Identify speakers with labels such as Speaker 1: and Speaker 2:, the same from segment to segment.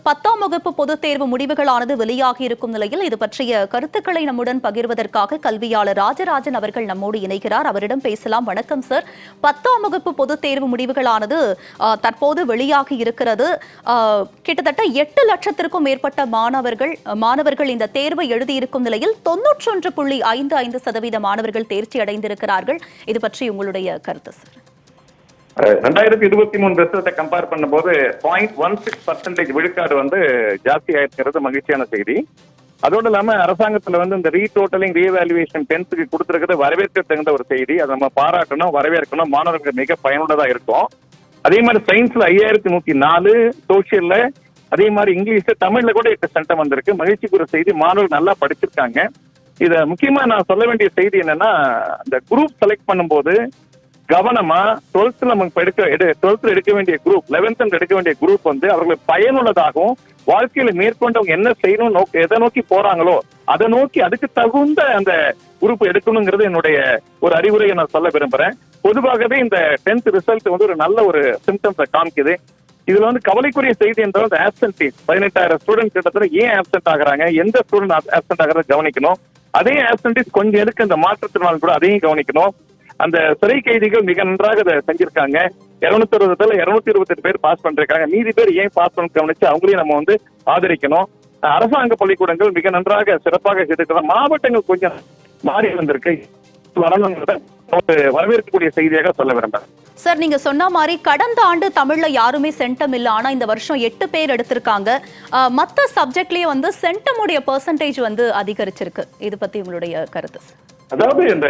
Speaker 1: 10ஆம் வகுப்பு பொதுத் தேர்வு முடிவுகளானது வெளியாகி இருக்கும் நிலையில் இது பற்றிய கருத்துக்களை நம்முடன் பகிர்வதற்காக கல்வியாளர் ராஜராஜன் அவர்கள் நம்மோடு இணைகிறார். அவரிடம் பேசலாம். வணக்கம் சார். 10ஆம் வகுப்பு பொதுத் தேர்வு முடிவுகளானது தற்போது வெளியாகி இருக்கிறது. கிட்டத்தட்ட 8 லட்சத்திற்கும் மேற்பட்ட மாணவர்கள் இந்த தேர்வை எழுதியிருக்கும் நிலையில் 91.55% மாணவர்கள் தேர்ச்சி அடைந்திருக்கிறார்கள். இது பற்றி உங்களுடைய கருத்து சார்?
Speaker 2: 2023 ரிசல்ட்டை கம்பேர் பண்ணும்போது 0.16% விழுக்காடு ஜாஸ்தி ஆயிருக்கிறது மகிழ்ச்சியான செய்தி. அதோடு இல்லாம அரசாங்கத்துல இந்த ரீடோட்டலிங் ரீஎவாலுவேஷன் 10th கொடுத்திருக்கிறது வரவேற்க தகுந்த ஒரு செய்தி. அதை நம்ம பாராட்டணும், வரவேற்கணும். மாணவர்களுக்கு மிக பயனுள்ளதா இருக்கும். அதே மாதிரி சயின்ஸ்ல 5104, சோசியல்ல அதே மாதிரி இங்கிலீஷ்ல, தமிழ்ல கூட 8% வந்திருக்கு. மகிழ்ச்சிக்கு ஒரு செய்தி. மாணவர்கள் நல்லா படிச்சிருக்காங்க. இத முக்கியமா நான் சொல்ல வேண்டிய செய்தி என்னன்னா, இந்த குரூப் செலக்ட் பண்ணும்போது கவனமா 12th எடுக்க வேண்டிய குரூப், 11th எடுக்க வேண்டிய குரூப் அவர்களுக்கு பயனுள்ளதாகவும் வாழ்க்கையில மேற்கொண்டவங்க என்ன செய்யணும், எதை நோக்கி போறாங்களோ அதை நோக்கி அதுக்கு தகுந்த அந்த குரூப் எடுக்கணுங்கிறது என்னுடைய ஒரு அறிவுரையை நான் சொல்ல விரும்புறேன். பொதுவாகவே இந்த 10th ரிசல்ட் ஒரு நல்ல ஒரு சிம்டம்ஸை காமிக்குது. இதுல கவலைக்குரிய செய்தி என்றால் ஆப்சென்டீஸ் 18,000 ஸ்டூடெண்ட் கிட்டத்தட்ட ஏன் ஆப்சென்ட் ஆகுறாங்க, எந்த ஸ்டூடெண்ட் ஆப்சென்ட் ஆகிறத கவனிக்கணும். அதே ஆப்சென்டீஸ் கொஞ்சம் இருக்கு இந்த மாற்றத்தினால் கூட அதையும் கவனிக்கணும். அந்த சிறை கைதிகள் மிக நன்றாக அதை செஞ்சிருக்காங்க. 228 பேர் பாஸ் பண்ணிருக்காங்க. மீதி பேர் ஏன் பாஸ் பண்ண கவனிச்சு அவங்களையும் நம்ம ஆதரிக்கணும். அரசாங்க பள்ளிக்கூடங்கள் மிக நன்றாக சிறப்பாக செய்திருக்கிறாங்க. மாவட்டங்கள் கொஞ்சம் மாறி வந்திருக்கு. வரணுங்கிறத வரவேற்கக்கூடிய செய்தியாக சொல்ல விரும்புறேன்.
Speaker 1: சார், நீங்க சொன்ன மாதிரி கடந்த ஆண்டு தமிழ்ல யாருமே சென்டம் இல்ல, ஆனா இந்த வருஷம் 8 பேர் எடுத்திருக்காங்க. மத்த சப்ஜெக்ட்லயே சென்டம் உடைய பெர்சன்டேஜ் அதிகரிச்சிருக்கு. இது பத்தி உங்களுடைய கருத்து?
Speaker 2: அதாவது இந்த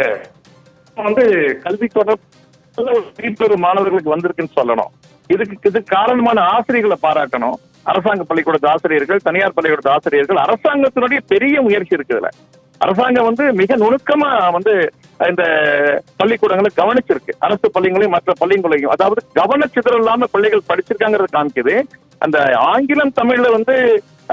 Speaker 2: கல்வி தொடர்பு மாணவர்களுக்கு வந்திருக்குன்னு சொல்லணும். இதுக்கு காரணமான ஆசிரியர்களை பாராட்டணும். அரசாங்க பள்ளிக்கூடத்து ஆசிரியர்கள், தனியார் பள்ளிக்கூடத்து ஆசிரியர்கள், அரசாங்கத்தினுடைய பெரிய முயற்சி இருக்குதுல. அரசாங்கம் மிக நுணுக்கமா இந்த பள்ளிக்கூடங்களை கவனிச்சிருக்கு. அரசு பள்ளிகளையும் மற்ற பள்ளிகளையும், அதாவது கவனச்சிதறல் இல்லாம பள்ளிகள் படிச்சிருக்காங்கிறது காமிக்குது. அந்த ஆங்கிலம் தமிழ்ல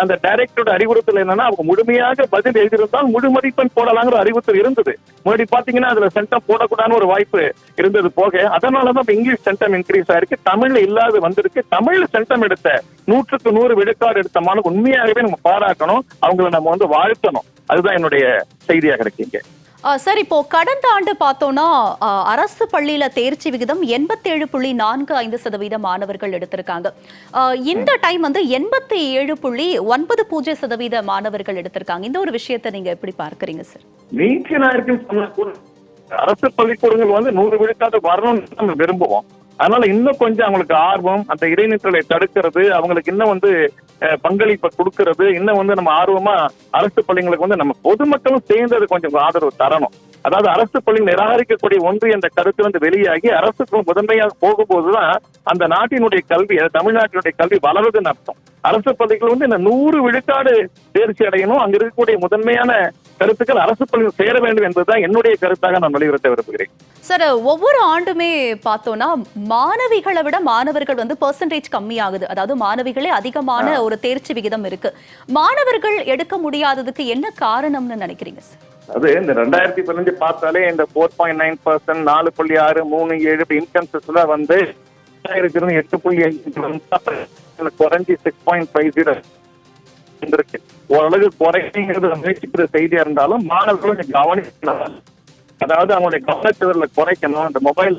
Speaker 2: அந்த டைரக்டரோட அறிவுறுத்தல் என்னன்னா, அவங்க முழுமையாக பதில் எழுதியிருந்தால் முழு மதிப்பெண் போடலாங்கிற அறிவுறுத்தல் இருந்தது. முன்னாடி பாத்தீங்கன்னா அதுல சென்டம் போடக்கூடாதுன்னு ஒரு வாய்ப்பு இருந்தது போக, அதனாலதான் இங்கிலீஷ் சென்டம் இன்க்ரீஸ் ஆயிருக்கு. தமிழ்ல இல்லாத வந்திருக்கு. தமிழ்ல சென்டம் எடுத்த 100க்கு 100 விழுக்காடு எடுத்த மாணவர்கள் உண்மையாகவே நம்ம பாராட்டணும். அவங்களை நம்ம வாழ்த்தணும். அதுதான் என்னுடைய செய்தியாக இருக்கீங்க.
Speaker 1: சார், இப்போ கடந்த ஆண்டு பார்த்தோம்னா அரசு பள்ளியில தேர்ச்சி விகிதம் 87.45% மாணவர்கள் எடுத்திருக்காங்க. இந்த டைம் 87.90% மாணவர்கள் எடுத்திருக்காங்க. இந்த ஒரு விஷயத்தை நீங்க எப்படி பார்க்கறீங்க சார்?
Speaker 2: அரசு பள்ளிக்கூடங்கள் 100 விழுக்காடு வரணும்னு நம்ம விரும்புவோம். அதனால இன்னும் கொஞ்சம் அவங்களுக்கு ஆர்வம், அந்த இடைநிற்றலை தடுக்கிறது, அவங்களுக்கு இன்னும் பங்களிப்பை கொடுக்கறது, இன்னும் நம்ம ஆர்வமா அரசு பள்ளிகளுக்கு நம்ம பொதுமக்களும் சேர்ந்து அது கொஞ்சம் ஆதரவு தரணும். அதாவது அரசு பள்ளிகள் நிராகரிக்கக்கூடிய ஒன்று என்ற கருத்து வெளியாகி அரசுக்கு முதன்மையாக போகும்போதுதான் அந்த நாட்டினுடைய கல்வி, தமிழ்நாட்டினுடைய கல்வி வளருதுன்னு அர்த்தம். அரசு பள்ளிகள் இந்த 100 விழுக்காடு தேர்ச்சி அடையணும். அங்க இருக்கக்கூடிய முதன்மையான கருத்துக்கள் அரசு பள்ளிகள் சேர வேண்டும் என்பதுதான் என்னுடைய கருத்தாக நான் வலியுறுத்த விரும்புகிறேன்.
Speaker 1: சார், ஒவ்வொரு ஆண்டுமே பார்த்தோம்னா மாணவிகளை விட மாணவர்கள் பெர்சன்டேஜ் கம்மியாகுது. அதாவது மாணவிகளே அதிகமான ஒரு தேர்ச்சி விகிதம் இருக்கு. மாணவர்கள் எடுக்க முடியாததுக்கு என்ன காரணம்னு நினைக்கிறீங்க சார்?
Speaker 2: அது இந்த 2015 பார்த்தாலே இந்த 4.9%, 4.6, 3.7 இன்கன்சிஸ்ல 8.5 குறைஞ்சி 6.50 இருக்கு. ஓரளவு குறைங்கிறது முயற்சிக்கிற செய்தியா இருந்தாலும் மாணவர்களும் கவனிக்கணும். அதாவது அவங்களுடைய கவனச்சிதறலை குறைக்கணும். இந்த மொபைல்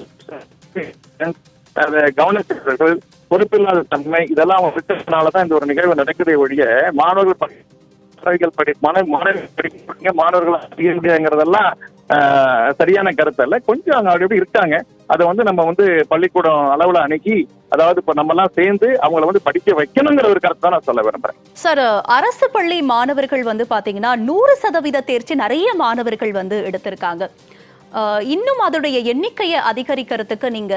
Speaker 2: கவனச்சிதறல், பொறுப்பில்லாத தன்மை, இதெல்லாம் அவங்க விட்டதுனாலதான் இந்த ஒரு நிகழ்வு நடக்குதே ஒழிய மாணவர்கள் மாணவர்கள்ங்கிறதெல்லாம் சரியான கருத்து அல்ல. கொஞ்சம் அவங்க அப்படி இருக்காங்க. அதை நம்ம பள்ளிக்கூடம் அளவுல அணுகி, அதாவது இப்ப நம்ம எல்லாம் சேர்ந்து அவங்களை படிக்க வைக்கணுங்கிற ஒரு கருத்து தான் நான் சொல்ல விரும்புறேன்.
Speaker 1: சார், அரசு பள்ளி மாணவர்கள் பாத்தீங்கன்னா 100% தேர்ச்சி நிறைய மாணவர்கள் எடுத்திருக்காங்க. இன்னும் அதோடைய எண்ணிக்கையை அதிகரிக்கிறதுக்கு நீங்க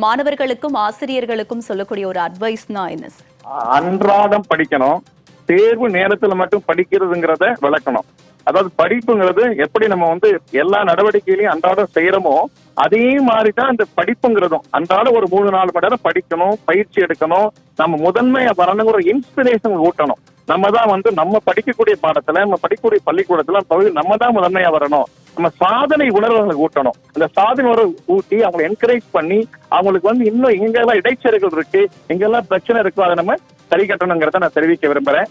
Speaker 1: மாணவர்களுக்கும் ஆசிரியர்களுக்கும் சொல்லக்கூடிய ஒரு அட்வைஸ்னா என்ன சார்?
Speaker 2: அன்றாடம் படிக்கணும். தேர்வு நேரத்துல மட்டும் படிக்கிறதுங்கிறத விளக்கணும். அதாவது படிப்புங்கிறது எப்படி நம்ம எல்லா நடவடிக்கையிலையும் அன்றாடம் செய்யறோமோ அதே மாதிரிதான் இந்த படிப்புங்கிறதும். அன்றாட ஒரு 3-4 மணி நேரம் படிக்கணும், பயிற்சி எடுக்கணும். நம்ம முதன்மையா வரணுங்கிற இன்ஸ்பிரேஷன் ஊட்டணும். நம்ம தான் நம்ம படிக்கக்கூடிய பாடத்துல, நம்ம படிக்கக்கூடிய பள்ளிக்கூடத்துல நம்ம தான் முதன்மையா வரணும். நம்ம சாதனை உணர்வுகளை ஊட்டணும். அந்த சாதனை உணர்வு ஊட்டி அவங்களை என்கரேஜ் பண்ணி அவங்களுக்கு இன்னும் எங்கெல்லாம் இடைச்செருகள் இருக்கு, எங்கெல்லாம் பிரச்சனை இருக்கோ அதை நம்ம சரி கட்டணுங்கிறத நான் தெரிவிக்க விரும்புறேன்.